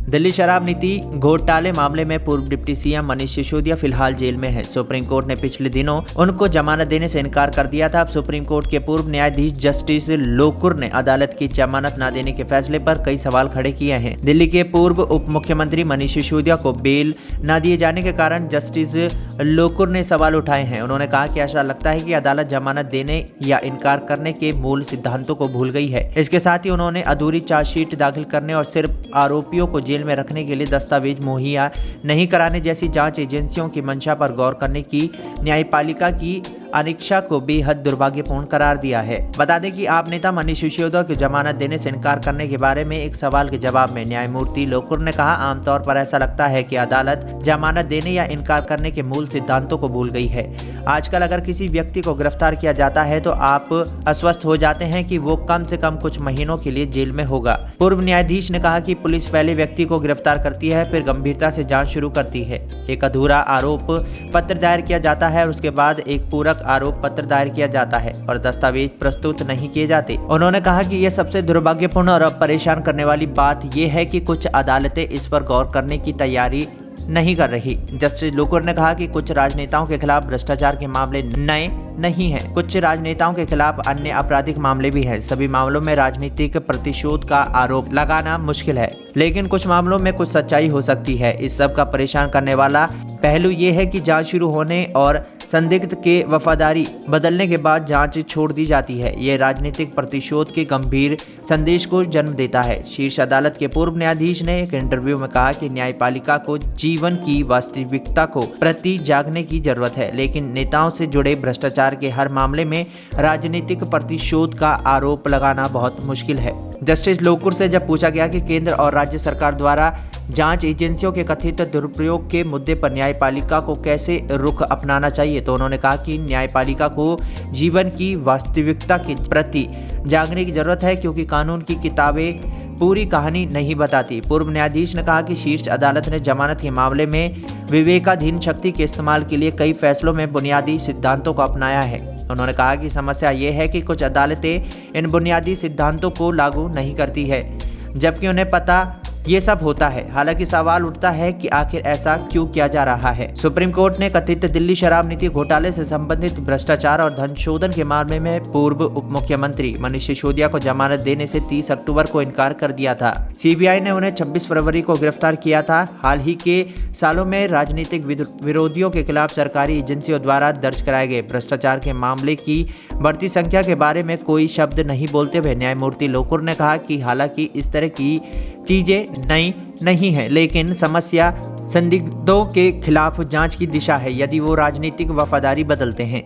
दिल्ली शराब नीति घोटाले मामले में पूर्व डिप्टी सीएम मनीष सिसोदिया फिलहाल जेल में है। सुप्रीम कोर्ट ने पिछले दिनों उनको जमानत देने से इनकार कर दिया था। अब सुप्रीम कोर्ट के पूर्व न्यायाधीश जस्टिस लोकुर ने अदालत की जमानत न देने के फैसले पर कई सवाल खड़े किए हैं। दिल्ली के पूर्व उप मुख्यमंत्री मनीष सिसोदिया को बेल न दिए जाने के कारण जस्टिस लोकुर ने सवाल उठाए हैं। उन्होंने कहा कि ऐसा लगता है कि अदालत जमानत देने या इनकार करने के मूल सिद्धांतों को भूल गई है। इसके साथ ही उन्होंने अधूरी चार्जशीट दाखिल करने और सिर्फ आरोपियों को जेल में रखने के लिए दस्तावेज मुहैया नहीं कराने जैसी जांच एजेंसियों की मंशा पर गौर करने की न्यायपालिका की अनिच्छा को बेहद दुर्भाग्यपूर्ण करार दिया है। बता दें कि आप नेता मनीष सिसोदिया को जमानत देने से इनकार करने के बारे में एक सवाल के जवाब में न्यायमूर्ति लोकुर ने कहा, आमतौर पर ऐसा लगता है कि अदालत जमानत देने या इनकार करने के मूल सिद्धांतों को भूल गई है। आजकल अगर किसी व्यक्ति को गिरफ्तार किया जाता है तो आप आश्वस्त हो जाते हैं कि वो कम से कम कुछ महीनों के लिए जेल में होगा। पूर्व न्यायाधीश ने कहा कि पुलिस पहले व्यक्ति को गिरफ्तार करती है, फिर गंभीरता से जांच शुरू करती है। एक अधूरा आरोप पत्र दायर किया जाता है और उसके बाद एक पूरक आरोप पत्र दायर किया जाता है और दस्तावेज प्रस्तुत नहीं किए जाते। उन्होंने कहा कि यह सबसे दुर्भाग्यपूर्ण और परेशान करने वाली बात यह है कि कुछ अदालतें इस पर गौर करने की तैयारी नहीं कर रही। जस्टिस लोकुर ने कहा कि कुछ राजनेताओं के खिलाफ भ्रष्टाचार के मामले नए नहीं हैं। कुछ राजनेताओं के खिलाफ अन्य आपराधिक मामले भी हैं। सभी मामलों में राजनीतिक प्रतिशोध का आरोप लगाना मुश्किल है, लेकिन कुछ मामलों में कुछ सच्चाई हो सकती है। इस सब का परेशान करने वाला पहलू ये है कि जांच शुरू होने और संदिग्ध के वफादारी बदलने के बाद जांच छोड़ दी जाती है। यह राजनीतिक प्रतिशोध के गंभीर संदेश को जन्म देता है। शीर्ष अदालत के पूर्व न्यायाधीश ने एक इंटरव्यू में कहा कि न्यायपालिका को जीवन की वास्तविकता को प्रति जागने की जरूरत है, लेकिन नेताओं से जुड़े भ्रष्टाचार के हर मामले में राजनीतिक प्रतिशोध का आरोप लगाना बहुत मुश्किल है। जस्टिस लोकुर से जब पूछा गया कि केंद्र और राज्य सरकार द्वारा जांच एजेंसियों के कथित दुरुपयोग के मुद्दे पर न्यायपालिका को कैसे रुख अपनाना चाहिए, तो उन्होंने कहा कि न्यायपालिका को जीवन की वास्तविकता के प्रति जागने की जरूरत है, क्योंकि कानून की किताबें पूरी कहानी नहीं बताती। पूर्व न्यायाधीश ने कहा कि शीर्ष अदालत ने जमानत के मामले में विवेकाधीन शक्ति के इस्तेमाल के लिए कई फैसलों में बुनियादी सिद्धांतों को अपनाया है। उन्होंने कहा कि समस्या ये है कि कुछ अदालतें इन बुनियादी सिद्धांतों को लागू नहीं करती है, जबकि उन्हें पता ये सब होता है। हालांकि सवाल उठता है कि आखिर ऐसा क्यों किया जा रहा है। सुप्रीम कोर्ट ने कथित दिल्ली शराब नीति घोटाले से संबंधित भ्रष्टाचार और धन शोधन के मामले में पूर्व उप मुख्यमंत्री मनीष सिसोदिया को जमानत देने से 30 अक्टूबर को इनकार कर दिया था। सीबीआई ने उन्हें 26 फरवरी को गिरफ्तार किया था। हाल ही के सालों में राजनीतिक विरोधियों के खिलाफ सरकारी एजेंसियों द्वारा दर्ज कराए गए भ्रष्टाचार के मामले की बढ़ती संख्या के बारे में कोई शब्द नहीं बोलते हुए न्यायमूर्ति लोकुर ने कहा कि हालांकि इस तरह की चीजें नई नहीं है, लेकिन समस्या संदिग्धों के खिलाफ जांच की दिशा है, यदि वो राजनीतिक वफादारी बदलते हैं।